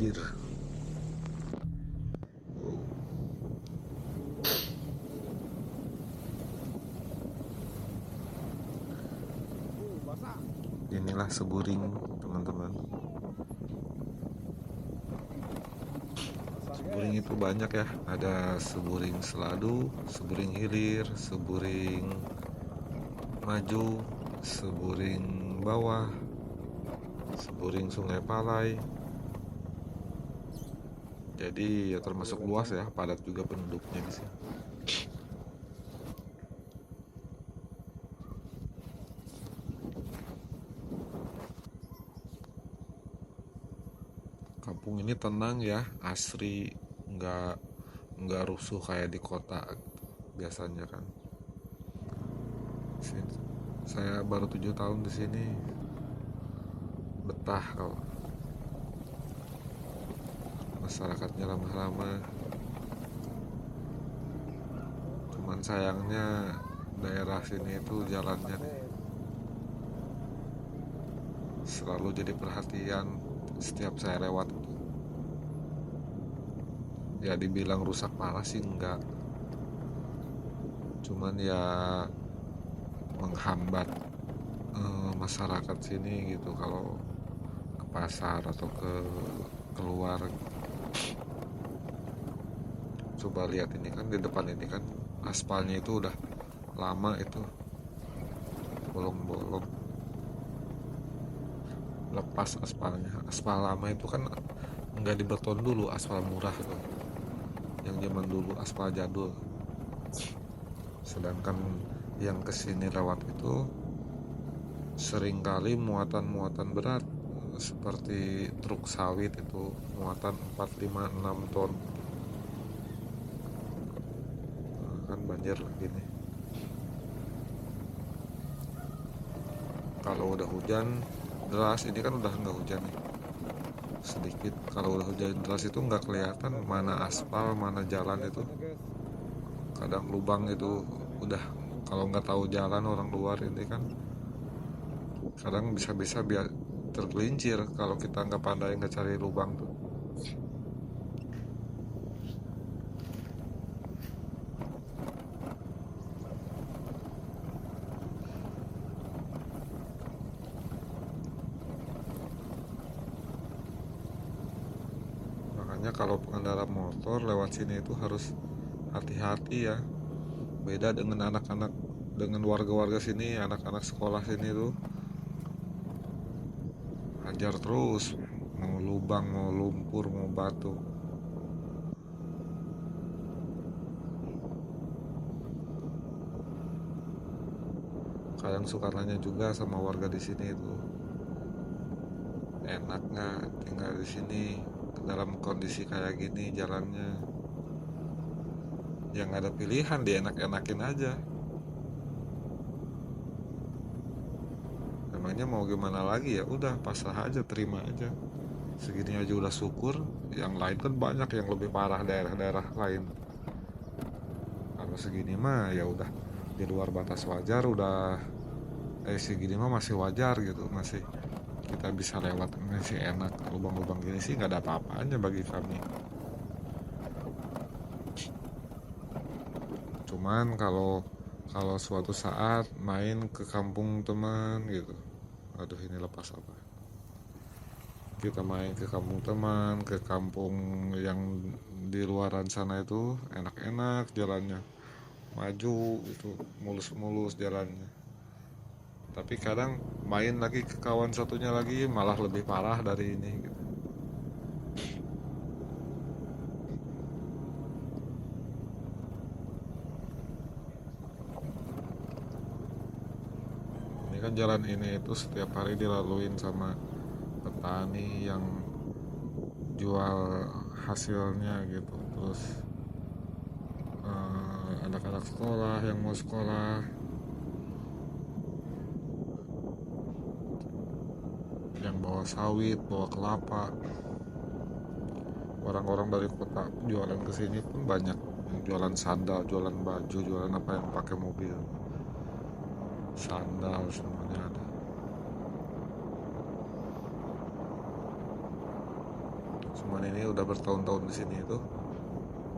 banjir. Inilah Seburing, teman-teman. Seburing itu banyak ya, ada Seburing Seladu, Seburing Hilir, Seburing Maju, Seburing Bawah, Seburing Sungai Palai. Jadi ya termasuk luas ya, padat juga penduduknya di sini. Kampung ini tenang ya, asri, nggak rusuh kayak di kota biasanya kan. Saya baru 7 tahun di sini, betah kalau masyarakatnya ramah-ramah. Cuman sayangnya daerah sini itu jalannya nih selalu jadi perhatian setiap saya lewat. Ya dibilang rusak parah sih enggak, cuman ya menghambat masyarakat sini gitu kalau ke pasar atau keluar. Coba lihat ini kan, di depan ini kan aspalnya itu udah lama, itu bolong-bolong, lepas aspalnya. Aspal lama itu kan nggak dibeton dulu, aspal murah itu yang zaman dulu, aspal jadul. Sedangkan yang kesini lewat itu seringkali muatan-muatan berat seperti truk sawit itu muatan 4, 5, 6 ton. Nah, kan banjir gini. Kalau udah hujan deras, ini kan udah nggak hujan nih, sedikit. Kalau udah hujan deras itu nggak kelihatan mana aspal mana jalan itu. Kadang lubang itu udah, kalau nggak tahu jalan orang luar ini kan kadang bisa-bisa biar tergelincir kalau kita nggak pandai nggak cari lubang tuh. Makanya kalau pengendara motor lewat sini itu harus hati-hati ya. Beda dengan anak-anak, dengan warga-warga sini, anak-anak sekolah sini tuh hajar terus, mau lubang, mau lumpur, mau batu. Kadang suka nanya juga sama warga di sini itu, enak nggak tinggal di sini dalam kondisi kayak gini jalannya. Yang ada pilihan, dienak-enakin aja. Emangnya mau gimana lagi, ya udah pasrah aja, terima aja. Segini aja udah syukur. Yang lain kan banyak yang lebih parah, daerah-daerah lain. Kalau segini mah ya udah di luar batas wajar, udah segini mah masih wajar gitu, masih kita bisa lewat, masih enak. Lubang-lubang gini sih nggak ada apa-apanya bagi kami. Cuman kalau kalau suatu saat main ke kampung teman gitu, aduh ini lepas apa, kita main ke kampung teman, ke kampung yang di luaran sana itu enak-enak jalannya, maju itu, mulus-mulus jalannya. Tapi kadang main lagi ke kawan satunya lagi malah lebih parah dari ini gitu. Ini kan jalan ini itu setiap hari dilaluin sama petani yang jual hasilnya gitu. Terus anak-anak sekolah yang mau sekolah, yang bawa sawit, bawa kelapa. Orang-orang dari kota jualan ke sini pun banyak, yang jualan sandal, jualan baju, jualan apa yang pakai mobil. Sandal semuanya ada. Cuman ini udah bertahun-tahun di sini itu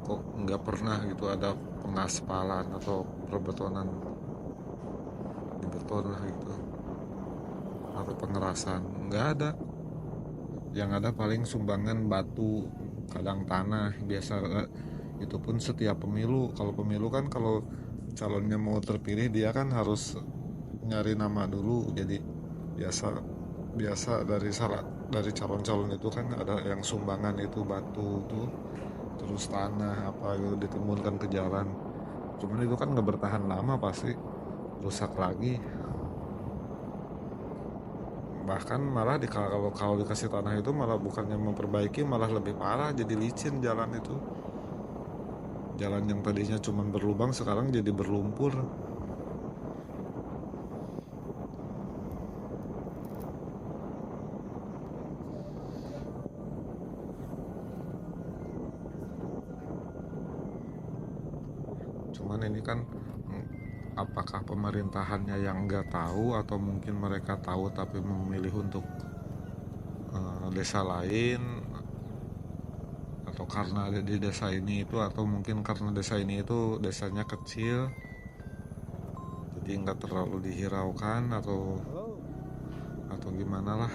kok nggak pernah gitu ada pengaspalan atau perbetonan di beton lah gitu, atau pengerasan, nggak ada. Yang ada paling sumbangan batu, kadang tanah biasa. Itu pun setiap pemilu. Kalau pemilu kan kalau calonnya mau terpilih dia kan harus nyari nama dulu. Jadi biasa biasa dari calon-calon itu kan ada yang sumbangan itu batu tuh, terus tanah apa gitu ditimbunkan ke jalan. Cuman itu kan nggak bertahan lama, pasti rusak lagi. Bahkan malah kalau dikasih tanah itu malah bukannya memperbaiki, malah lebih parah, jadi licin jalan itu. Jalan yang tadinya cuma berlubang sekarang jadi berlumpur. Cuman ini kan apakah pemerintahannya yang nggak tahu, atau mungkin mereka tahu tapi memilih untuk desa lain, atau karena ada di desa ini itu, atau mungkin karena desa ini itu desanya kecil jadi nggak terlalu dihiraukan, atau gimana lah.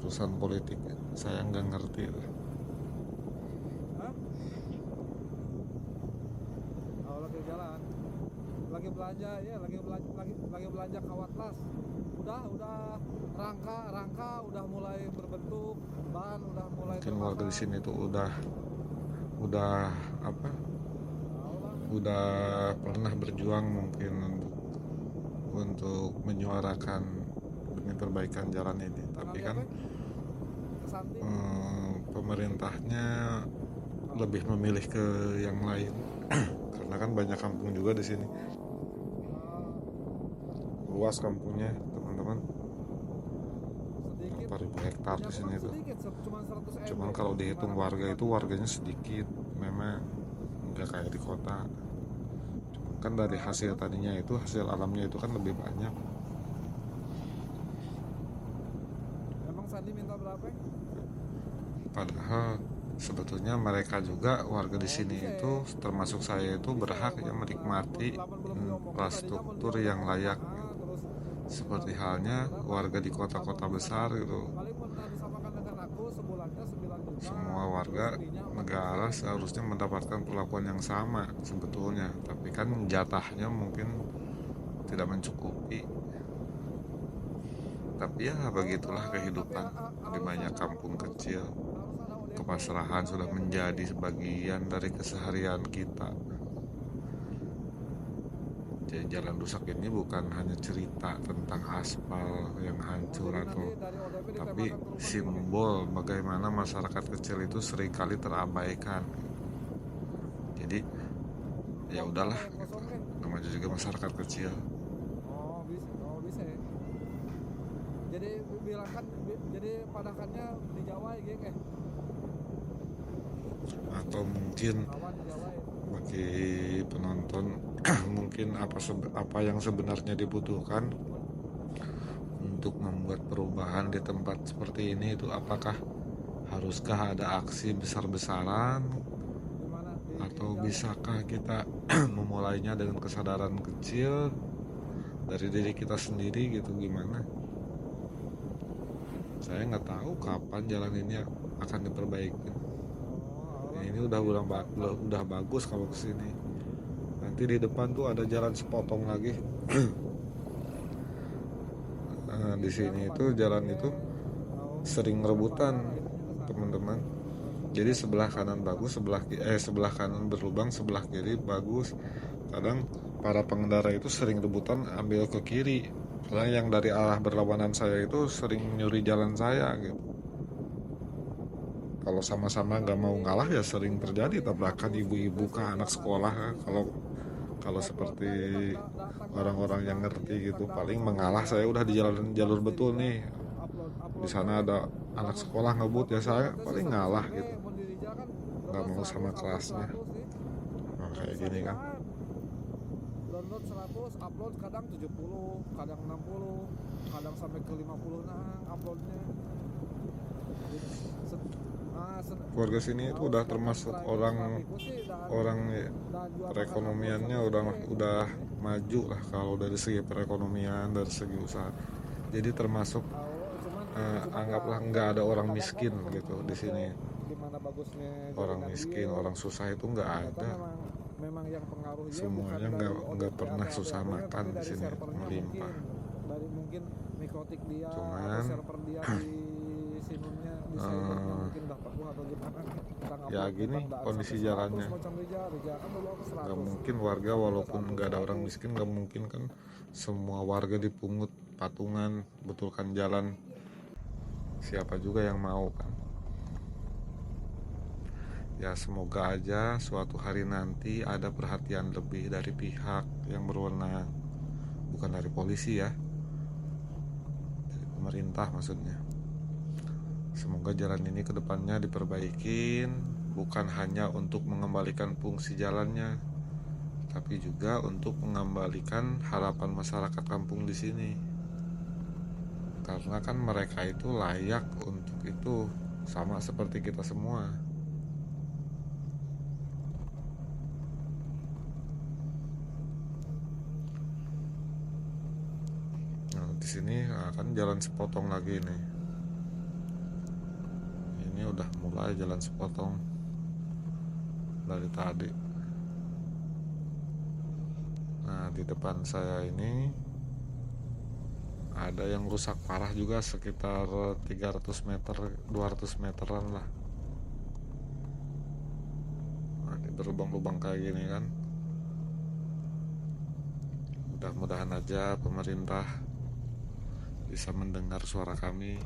Urusan politik saya nggak ngerti. Lagi belanja ya, lagi belanja kawatlas. Udah rangka udah mulai berbentuk, ban udah mulai Mungkin warga di sini tuh udah apa, udah pernah berjuang mungkin untuk menyuarakan demi perbaikan jalan ini, tapi kan pemerintahnya lebih memilih ke yang lain. Karena kan banyak kampung juga di sini, luas kampungnya teman-teman, berapa ribu hektar di sini tuh. Cuman kalau dihitung warga itu warganya sedikit, memang nggak kayak di kota. Cuman kan dari hasil tadinya itu, hasil alamnya itu kan lebih banyak. Emang Sandi minta berapa? Padahal sebetulnya mereka juga warga di sini itu, termasuk saya itu berhak ya menikmati infrastruktur yang layak, seperti halnya warga di kota-kota besar gitu. Semua warga negara seharusnya mendapatkan perlakuan yang sama sebetulnya, tapi kan jatahnya mungkin tidak mencukupi. Tapi ya begitulah kehidupan di banyak kampung kecil. Kepasrahan sudah menjadi sebagian dari keseharian kita. Jadi jalan rusak ini bukan hanya cerita tentang aspal yang hancur tapi simbol bagaimana masyarakat kecil itu seringkali terabaikan. Jadi ya udahlah gitu. Namanya juga masyarakat kecil. Bisa ya. Jadi bilang kan, jadi padakannya di Jawa ya kayak. Atau mungkin bagi penonton mungkin apa yang sebenarnya dibutuhkan untuk membuat perubahan di tempat seperti ini itu, apakah haruskah ada aksi besar-besaran, atau bisakah kita memulainya dengan kesadaran kecil dari diri kita sendiri gitu, gimana? Saya nggak tahu kapan jalan ini akan diperbaiki. Ini udah bagus kalau kesini. Nanti di depan tuh ada jalan sepotong lagi. Nah, di sini itu jalan itu sering rebutan teman-teman. Jadi sebelah kanan bagus, sebelah kanan berlubang, sebelah kiri bagus. Kadang para pengendara itu sering rebutan ambil ke kiri. Karena yang dari arah berlawanan saya itu sering nyuri jalan saya gitu. Kalau sama-sama nggak mau ngalah ya sering terjadi tabrakan ibu-ibu ke anak sekolah. Kalau seperti orang-orang yang ngerti gitu, paling mengalah, saya udah di jalur betul nih, di sana ada anak sekolah ngebut, ya saya paling ngalah gitu, nggak mau sama kelasnya. Nah, kayak gini kan. Download 100, upload kadang 70, kadang 60, kadang sampai ke 50 uploadnya. Keluarga sini itu udah termasuk orang ya, perekonomiannya udah maju lah kalau dari segi perekonomian, dari segi usaha. Jadi termasuk anggaplah nggak ada orang miskin gitu di sini. Gimana bagusnya Orang jaringan miskin, dia. orang susah itu nggak ada. Memang yang pengaruhnya Semuanya bukan dari nggak pernah OTP susah atau makan tapi di dari sini, servernya melimpah. dari mungkin mikrotik dia atau Cuman server dia di sinunnya di cybernya mungkin udah penuh atau gimana kita ya ngupload gini udah kondisi sampai 100 jalannya. macam Rija kan dulu aku 100 Nggak mungkin warga udah walaupun 100 nggak ada orang miskin, nggak mungkin kan semua warga dipungut patungan, betulkan jalan. Siapa juga yang mau kan? Ya semoga aja suatu hari nanti ada perhatian lebih dari pihak yang berwenang, bukan dari polisi ya, dari pemerintah maksudnya. Semoga jalan ini kedepannya diperbaikin, bukan hanya untuk mengembalikan fungsi jalannya, tapi juga untuk mengembalikan harapan masyarakat kampung di sini. Karena kan mereka itu layak untuk itu, sama seperti kita semua. Nah, di sini kan jalan sepotong lagi nih. Ini udah mulai jalan sepotong dari tadi. Nah, di depan saya ini ada yang rusak parah juga sekitar 300 meter, 200 meteran lah. Nah, ini berlubang-lubang kayak gini kan. Mudah-mudahan aja pemerintah bisa mendengar suara kami.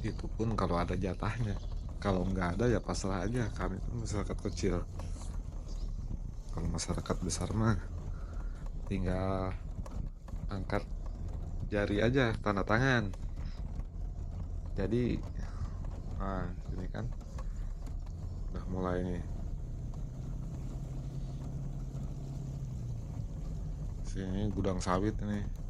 Itu pun kalau ada jatahnya. Kalau nggak ada ya pasrah aja, kami kan masyarakat kecil. Kalau masyarakat besar mah tinggal angkat jari aja, tanda tangan. Jadi ini kan udah mulai nih. Sini gudang sawit ini.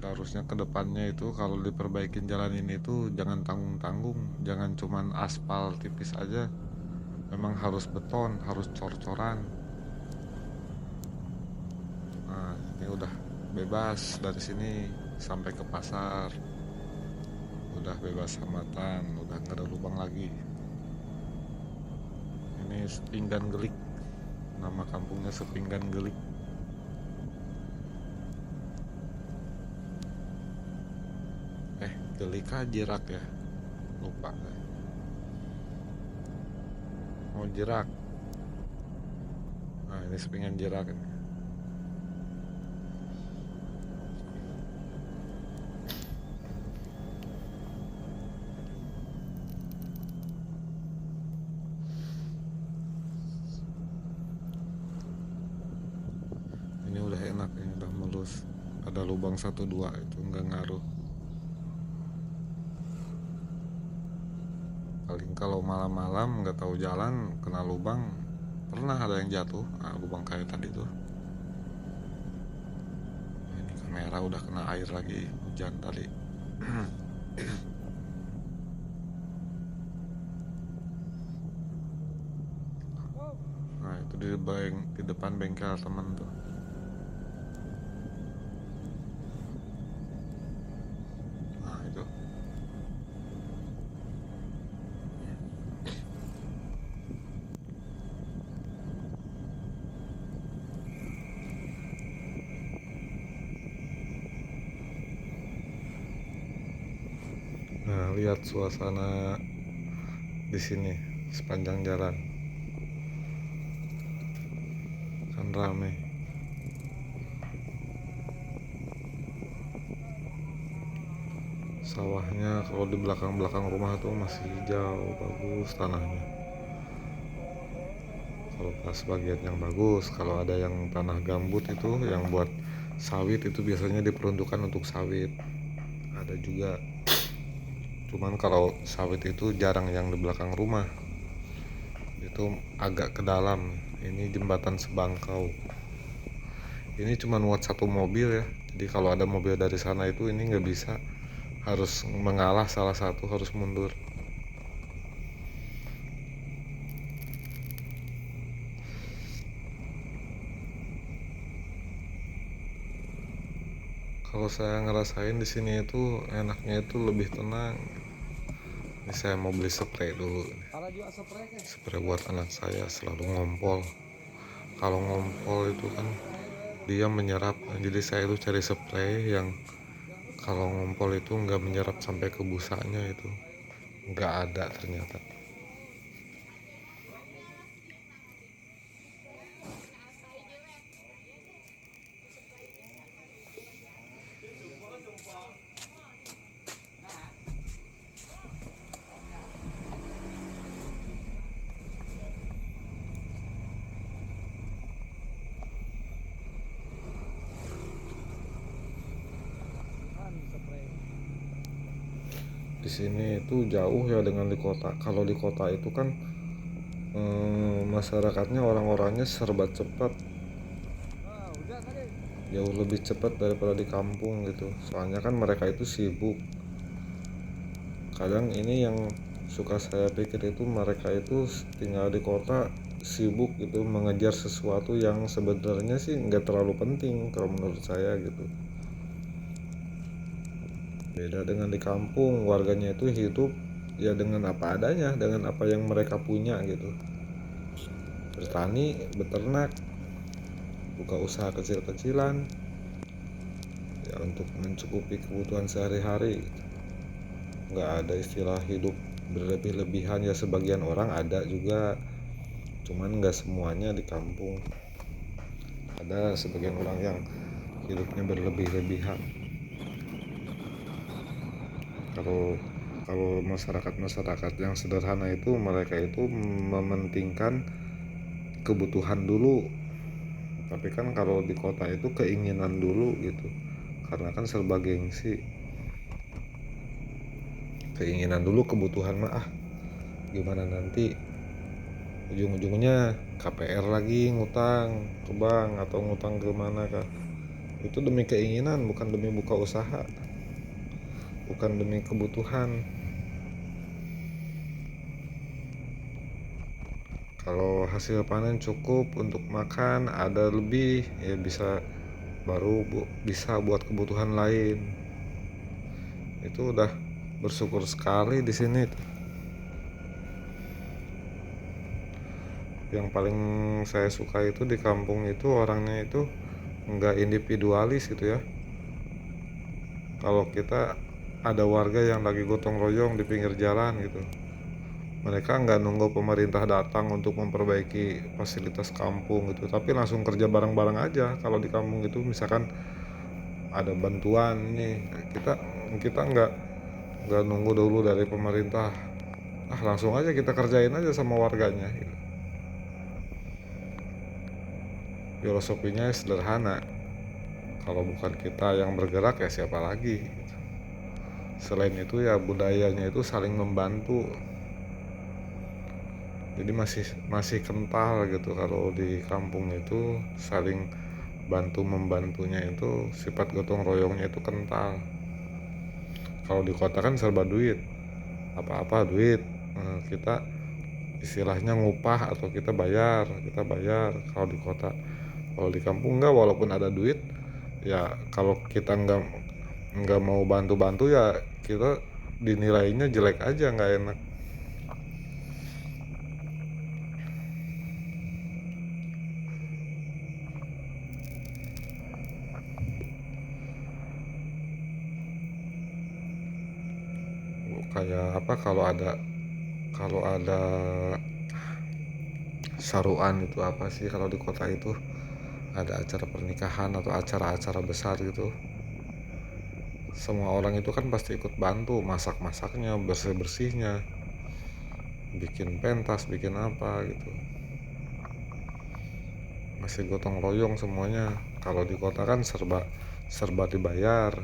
Seharusnya kedepannya itu kalau diperbaikin jalan ini tuh jangan tanggung-tanggung, jangan cuman aspal tipis aja, memang harus beton, harus cor-coran. Nah ini udah bebas dari sini sampai ke pasar, udah bebas hambatan, udah nggak ada lubang lagi. Ini Sepinggan Gelik, nama kampungnya Sepinggan Gelik. Gelika Jirak ya, lupa. Oh Jirak. Nah ini Sepinggan Jirak ini. Ini udah enak, ini udah mulus. Ada lubang 1-2 itu nggak ngaruh. Paling kalau malam-malam nggak tahu jalan kena lubang, pernah ada yang jatuh. Nah, lubang kayak tadi tuh. Ini kamera udah kena air lagi, hujan tadi. Nah itu di depan bengkel temen tuh. Nah itu. Nah lihat suasana di sini sepanjang jalan kan rame. Sawahnya kalau di belakang-belakang rumah tuh masih hijau, bagus tanahnya. Kalau pas bagian yang bagus, kalau ada yang tanah gambut itu yang buat sawit itu biasanya diperuntukkan untuk sawit. Ada juga Cuman kalau sawit itu jarang yang di belakang rumah, itu agak ke dalam. Ini jembatan Sebangkau, ini cuma muat satu mobil ya, jadi kalau ada mobil dari sana itu ini nggak bisa, harus mengalah, salah satu harus mundur. Kalau saya ngerasain di sini itu enaknya itu lebih tenang. Ini saya mau beli spray dulu, Para juga spray ke. spray buat anak saya selalu ngompol. Kalau ngompol itu kan dia menyerap, jadi saya itu cari spray yang kalau ngompol itu nggak menyerap sampai ke busanya, itu nggak ada ternyata. Kan spray. Di sini itu jauh ya dengan di kota. Kalau di kota itu kan masyarakatnya, orang-orangnya serba cepat, Wah, hujan tadi. jauh lebih cepat daripada di kampung gitu. Soalnya kan mereka itu sibuk. Kadang ini yang suka saya pikir itu, mereka itu tinggal di kota sibuk gitu mengejar sesuatu yang sebenarnya sih nggak terlalu penting kalau menurut saya gitu. Beda dengan di kampung, warganya itu hidup ya dengan apa adanya, dengan apa yang mereka punya gitu. Bertani, beternak, buka usaha kecil-kecilan ya untuk mencukupi kebutuhan sehari-hari. Nggak ada istilah hidup berlebih-lebihan ya, sebagian orang ada juga, cuman nggak semuanya di kampung. Ada sebagian orang yang hidupnya berlebih-lebihan. Kalau masyarakat yang sederhana itu, mereka itu mementingkan kebutuhan dulu. Tapi kan kalau di kota itu keinginan dulu gitu, karena kan serba gengsi. Keinginan dulu, kebutuhan mah gimana nanti ujung-ujungnya KPR lagi, ngutang ke bank atau ngutang ke mana kah. Itu demi keinginan, bukan demi buka usaha, bukan demi kebutuhan. Kalau hasil panen cukup untuk makan, ada lebih ya bisa, baru bisa buat kebutuhan lain. Itu udah bersyukur sekali di sini. Yang paling saya suka itu di kampung itu orangnya itu nggak individualis gitu ya. Kalau kita ada warga yang lagi gotong royong di pinggir jalan gitu, mereka nggak nunggu pemerintah datang untuk memperbaiki fasilitas kampung gitu, tapi langsung kerja bareng-bareng aja. Kalau di kampung itu misalkan ada bantuan nih, kita kita nggak nunggu dulu dari pemerintah, langsung aja kita kerjain aja sama warganya gitu. Filosofinya sederhana, kalau bukan kita yang bergerak ya siapa lagi gitu. Selain itu ya budayanya itu saling membantu, jadi masih kental gitu. Kalau di kampung itu saling bantu membantunya, itu sifat gotong royongnya itu kental. Kalau di kota kan serba duit, apa-apa duit. Kita istilahnya ngupah atau kita bayar kalau di kota. Kalau di kampung enggak, walaupun ada duit ya kalau kita nggak mau bantu-bantu ya kita dinilainya jelek aja, nggak enak. Kayak apa, kalau ada saruan itu apa sih kalau di kota itu, ada acara pernikahan atau acara-acara besar gitu, semua orang itu kan pasti ikut bantu, masak-masaknya, bersih-bersihnya, bikin pentas, bikin apa gitu, masih gotong royong semuanya. Kalau di kota kan serba serba dibayar.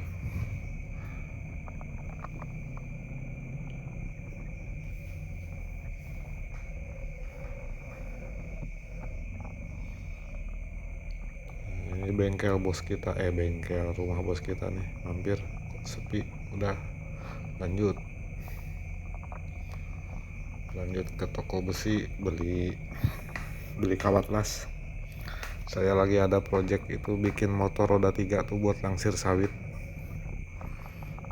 bengkel bos kita, bengkel rumah bos kita nih hampir sepi. Udah lanjut ke toko besi, beli kawat las. Saya lagi ada project itu bikin motor roda 3 tuh buat langsir sawit.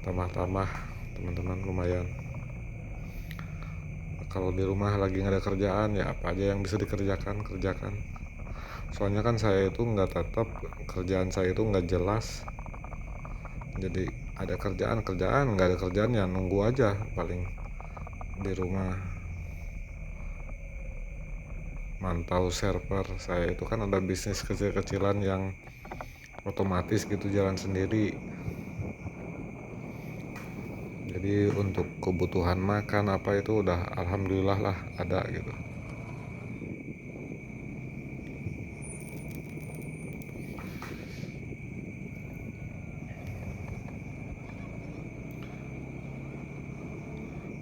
Tambah-tambah teman-teman lumayan. Kalau di rumah lagi nggak ada kerjaan ya apa aja yang bisa kerjakan. Soalnya kan saya itu nggak tetap, kerjaan saya itu nggak jelas. Jadi ada kerjaan, nggak ada kerjaan ya nunggu aja paling di rumah. Mantau server saya itu kan ada bisnis kecil-kecilan yang otomatis gitu jalan sendiri. Jadi untuk kebutuhan makan apa itu udah alhamdulillah lah ada gitu.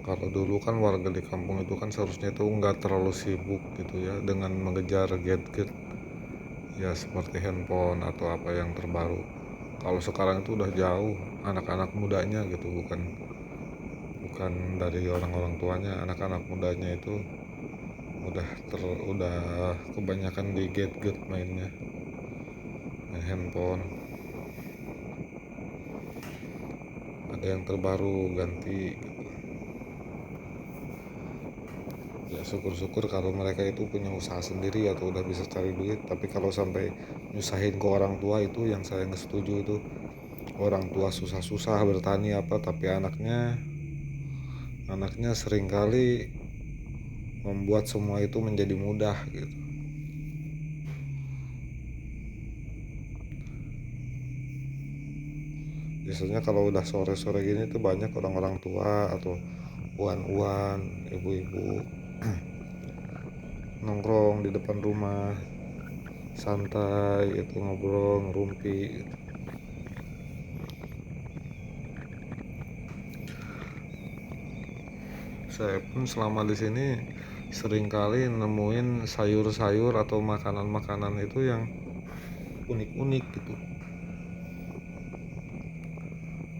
Kalau dulu kan warga di kampung itu kan seharusnya itu nggak terlalu sibuk gitu ya dengan mengejar gadget ya seperti handphone atau apa yang terbaru. Kalau sekarang itu udah jauh anak-anak mudanya gitu, bukan dari orang-orang tuanya, anak-anak mudanya itu udah kebanyakan di gadget mainnya, main handphone. Ada yang terbaru ganti gitu. Ya syukur-syukur kalau mereka itu punya usaha sendiri atau udah bisa cari duit. Tapi kalau sampai nyusahin ke orang tua itu yang saya nggak setuju itu. Orang tua susah-susah bertani apa tapi anaknya seringkali membuat semua itu menjadi mudah gitu. Biasanya kalau udah sore-sore gini tuh banyak orang-orang tua atau uan-uan, ibu-ibu nongkrong di depan rumah, santai itu ngobrol, ngerumpi gitu. Saya pun selama di sini seringkali nemuin sayur-sayur atau makanan-makanan itu yang unik-unik gitu.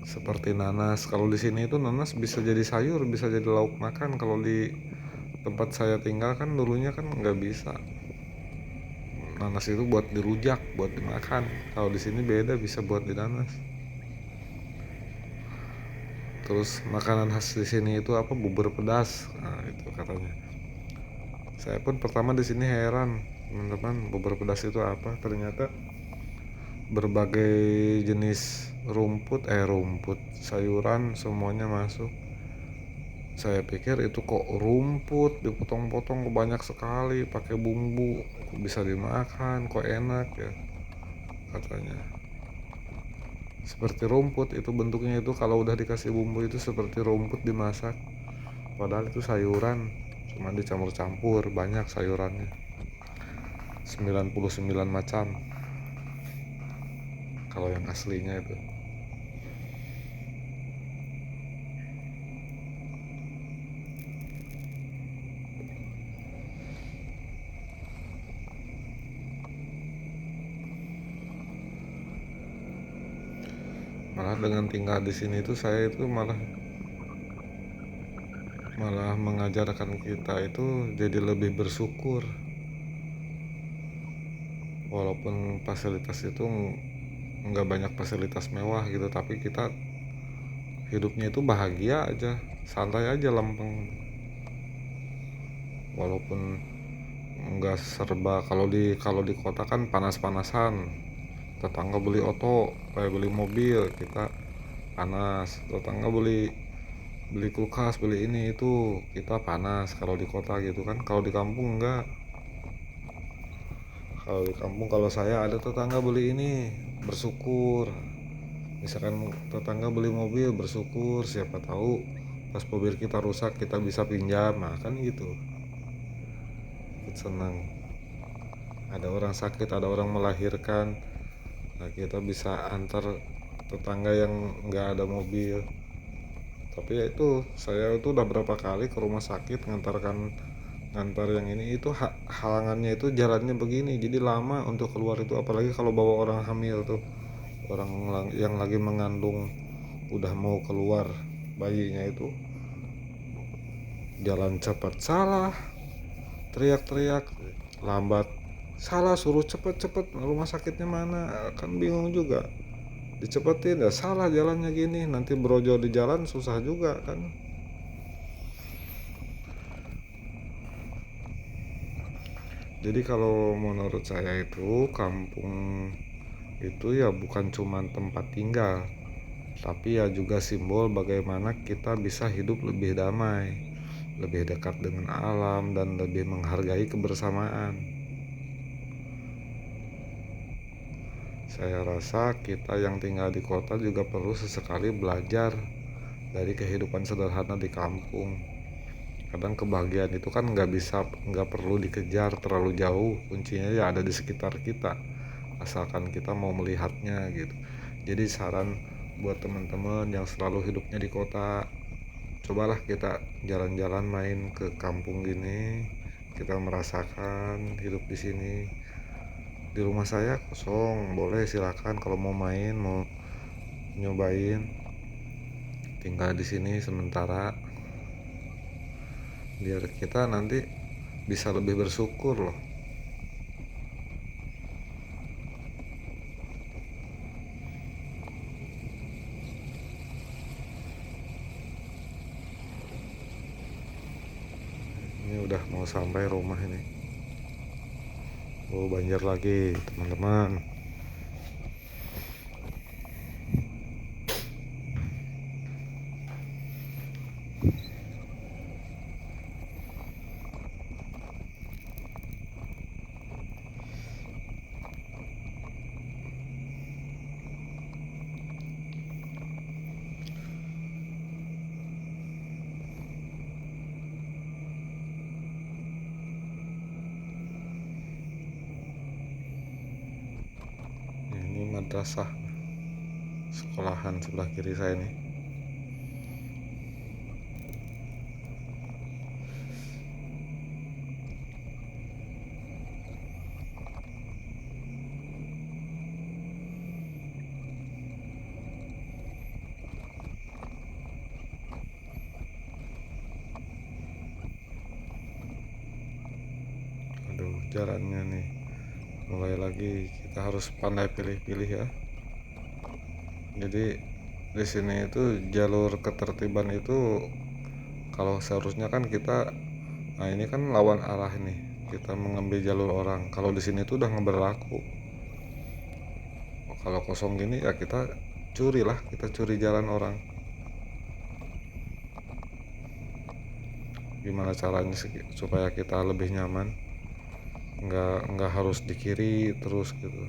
Seperti nanas. Kalau di sini itu nanas bisa jadi sayur, bisa jadi lauk makan. Kalau di tempat saya tinggal kan dulunya kan nggak bisa. Nanas itu buat dirujak, buat dimakan. Kalau di sini beda, bisa buat dinanas. Terus makanan khas di sini itu apa? Bubur pedas. Nah, itu katanya. Saya pun pertama di sini heran, teman-teman, bubur pedas itu apa? Ternyata berbagai jenis rumput, sayuran semuanya masuk. Saya pikir itu kok rumput dipotong-potong banyak sekali pakai bumbu, kok bisa dimakan, kok enak ya katanya. Seperti rumput itu bentuknya, itu kalau udah dikasih bumbu itu seperti rumput dimasak. Padahal itu sayuran, cuma dicampur-campur banyak sayurannya. 99 macam kalau yang aslinya itu. Malah dengan tinggal di sini itu saya itu malah mengajarkan kita itu jadi lebih bersyukur. Walaupun fasilitas itu nggak banyak fasilitas mewah gitu, tapi kita hidupnya itu bahagia aja, santai aja, lempeng. Walaupun nggak serba, kalau di kota kan panas-panasan, tetangga beli oto kayak beli mobil, kita panas. Tetangga beli kulkas, beli ini itu, kita panas kalau di kota gitu kan. Kalau di kampung enggak. Kalau di kampung, kalau saya ada tetangga beli ini, bersyukur. Misalkan tetangga beli mobil, bersyukur, siapa tahu pas mobil kita rusak kita bisa pinjam, nah kan gitu. Senang. Ada orang sakit, ada orang melahirkan, nah kita bisa antar tetangga yang nggak ada mobil. Tapi ya itu, saya itu udah berapa kali ke rumah sakit ngantarkan Antar yang ini itu halangannya itu jalannya begini, jadi lama untuk keluar itu, apalagi kalau bawa orang hamil tuh, orang yang lagi mengandung udah mau keluar bayinya itu, jalan cepat salah, teriak-teriak, lambat salah, suruh cepet-cepet, rumah sakitnya mana, kan bingung juga, dicepetin ya salah jalannya gini, nanti brojol di jalan susah juga kan. Jadi kalau menurut saya itu kampung itu ya bukan cuma tempat tinggal, tapi ya juga simbol bagaimana kita bisa hidup lebih damai, lebih dekat dengan alam, dan lebih menghargai kebersamaan. Saya rasa kita yang tinggal di kota juga perlu sesekali belajar dari kehidupan sederhana di kampung. Kadang kebahagiaan itu kan nggak perlu dikejar terlalu jauh, kuncinya ya ada di sekitar kita, asalkan kita mau melihatnya gitu. Jadi saran buat teman-teman yang selalu hidupnya di kota, cobalah kita jalan-jalan main ke kampung gini, kita merasakan hidup di sini. Di rumah saya kosong, boleh silakan kalau mau main, mau nyobain tinggal di sini sementara, biar kita nanti bisa lebih bersyukur loh. Ini udah mau sampai rumah ini. Oh, banjir lagi teman-teman. Ini madrasah, sekolahan sebelah kiri saya nih. Aduh, jalannya nih mulai lagi, kita harus pandai pilih-pilih ya. Jadi di sini itu jalur ketertiban itu, kalau seharusnya kan kita, nah ini kan lawan arah nih, kita mengambil jalur orang. Kalau di sini tuh udah nggak berlaku. Kalau kosong gini ya kita curi lah, kita curi jalan orang. Gimana caranya supaya kita lebih nyaman, nggak harus di kiri terus gitu.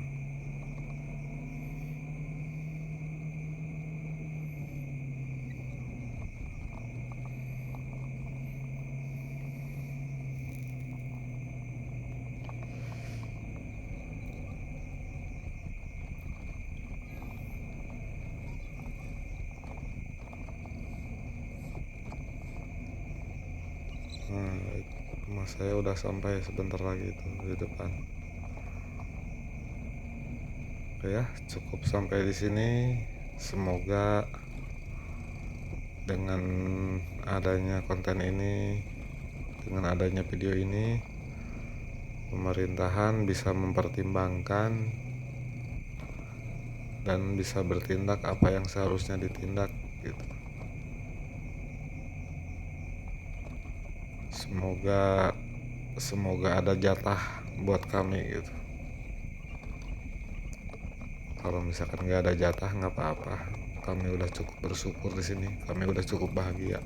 Nah, rumah saya udah sampai sebentar lagi tuh di depan. Oke ya, cukup sampai di sini. Semoga dengan adanya konten ini, dengan adanya video ini, pemerintahan bisa mempertimbangkan dan bisa bertindak apa yang seharusnya ditindak gitu. Semoga ada jatah buat kami gitu. Kalau misalkan nggak ada jatah nggak apa-apa, kami udah cukup bersyukur di sini, kami udah cukup bahagia.